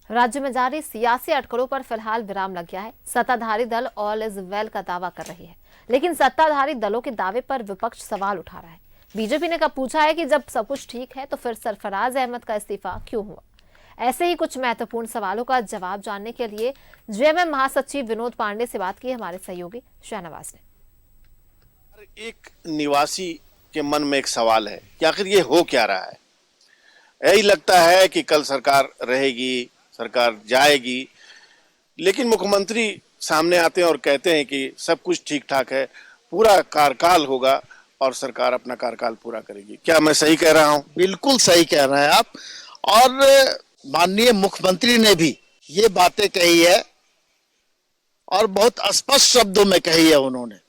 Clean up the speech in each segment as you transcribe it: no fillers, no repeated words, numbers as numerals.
राज्य में जारी सियासी अटकलों पर फिलहाल विराम लग गया है। सत्ताधारी दल ऑल इज वेल का दावा कर रही है, लेकिन सत्ताधारी दलों के दावे पर विपक्ष सवाल उठा रहा है। बीजेपी ने पूछा है कि जब सब कुछ ठीक है तो फिर सरफराज अहमद का इस्तीफा क्यों हुआ। ऐसे ही कुछ महत्वपूर्ण सवालों का जवाब जानने के लिए जेएमएम महासचिव विनोद पांडे से बात की हमारे सहयोगी शाहनवाज ने। एक निवासी के मन में एक सवाल है कि आखिर ये हो क्या रहा है। यही लगता है कि कल सरकार रहेगी, सरकार जाएगी, लेकिन मुख्यमंत्री सामने आते हैं और कहते हैं कि सब कुछ ठीक ठाक है, पूरा कार्यकाल होगा और सरकार अपना कार्यकाल पूरा करेगी। क्या मैं सही कह रहा हूं? बिल्कुल सही कह रहे हैं आप। और माननीय मुख्यमंत्री ने भी ये बातें कही है और बहुत स्पष्ट शब्दों में कही है उन्होंने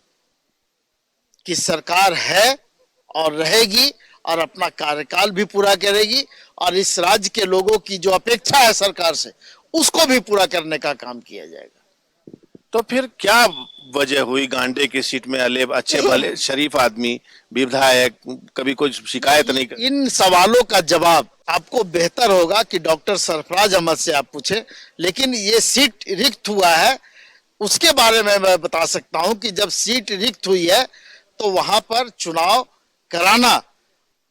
कि सरकार है और रहेगी और अपना कार्यकाल भी पूरा करेगी और इस राज्य के लोगों की जो अपेक्षा है सरकार से उसको भी पूरा करने का काम किया जाएगा। तो फिर क्या वजह हुई गांडे की सीट में अलेब अच्छे भले शरीफ आदमी विधायक कभी कोई शिकायत नहीं कर? इन सवालों का जवाब आपको बेहतर होगा कि डॉक्टर सरफराज अहमद से आप पूछें, लेकिन ये सीट रिक्त हुआ है उसके बारे में मैं बता सकता हूं कि जब सीट रिक्त हुई है तो वहां पर चुनाव कराना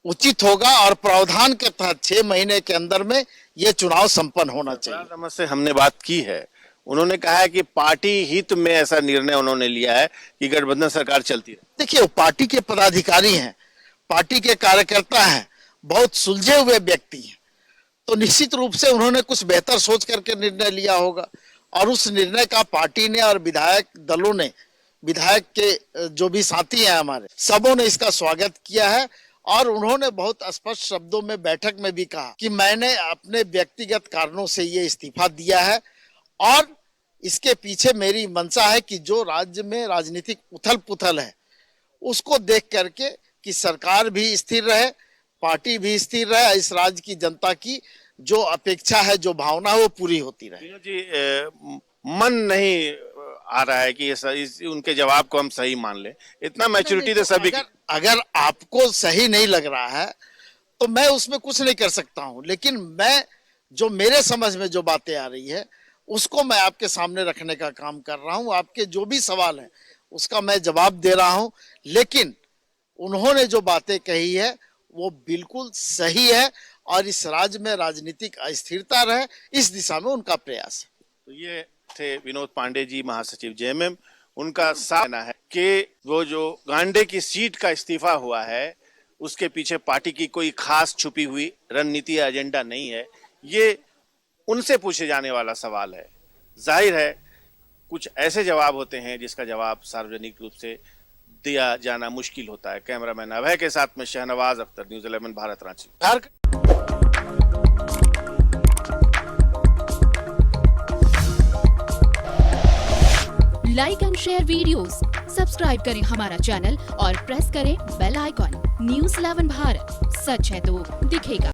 उचित होगा और प्रावधान के तहत 6 महीने के अंदर में यह चुनाव संपन्न होना चाहिए। से हमने बात की है, उन्होंने कहा है कि पार्टी हित में ऐसा निर्णय उन्होंने लिया है कि गठबंधन सरकार चलती है। देखिए, वो पार्टी के पदाधिकारी हैं, पार्टी के कार्यकर्ता हैं, बहुत सुलझे हुए व्यक्ति हैं, तो निश्चित रूप से उन्होंने कुछ बेहतर सोच करके निर्णय लिया होगा और उस निर्णय का पार्टी ने और विधायक दलों ने, विधायक के जो भी साथी हैं हमारे, सबों ने इसका स्वागत किया है। और उन्होंने बहुत स्पष्ट शब्दों में बैठक में भी कहा कि मैंने अपने व्यक्तिगत कारणों से ये इस्तीफा दिया है और इसके पीछे मेरी मंशा है कि जो राज्य में राजनीतिक उथल पुथल है उसको देख करके कि सरकार भी स्थिर रहे, पार्टी भी स्थिर रहे, इस राज्य की जनता की जो अपेक्षा है, जो भावना है वो पूरी होती रहे। जी, मन नहीं आ रहा है कि ये उनके जवाब को हम सही मान ले, इतना मैच्योरिटी तो सभी। अगर आपको सही नहीं लग रहा है तो मैं उसमें कुछ नहीं कर सकता हूं, लेकिन मैं जो मेरे समझ में जो बातें आ रही है उसको मैं आपके सामने रखने का काम कर रहा हूं। आपके जो भी सवाल है उसका मैं जवाब दे रहा हूं, लेकिन उन्होंने जो बातें कही है वो बिल्कुल सही है और इस राज्य में राजनीतिक अस्थिरता रहे इस दिशा में उनका प्रयास है। तो ये थे विनोद पांडे जी, महासचिव जेएमएम। उनका साफ कहना है कि वो जो गांडे की सीट का इस्तीफा हुआ है उसके पीछे पार्टी की कोई खास छुपी हुई रणनीति या एजेंडा नहीं है। ये उनसे पूछे जाने वाला सवाल है। जाहिर है कुछ ऐसे जवाब होते हैं जिसका जवाब सार्वजनिक रूप से दिया जाना मुश्किल होता है। कैमरामैन अभय के साथ में Shahnawaz Akhtar, news 11 Bharat, Ranchi. Like and share videos, subscribe करें हमारा चैनल और प्रेस करें बेल आइकॉन। न्यूज़ 11 भारत, सच है तो दिखेगा।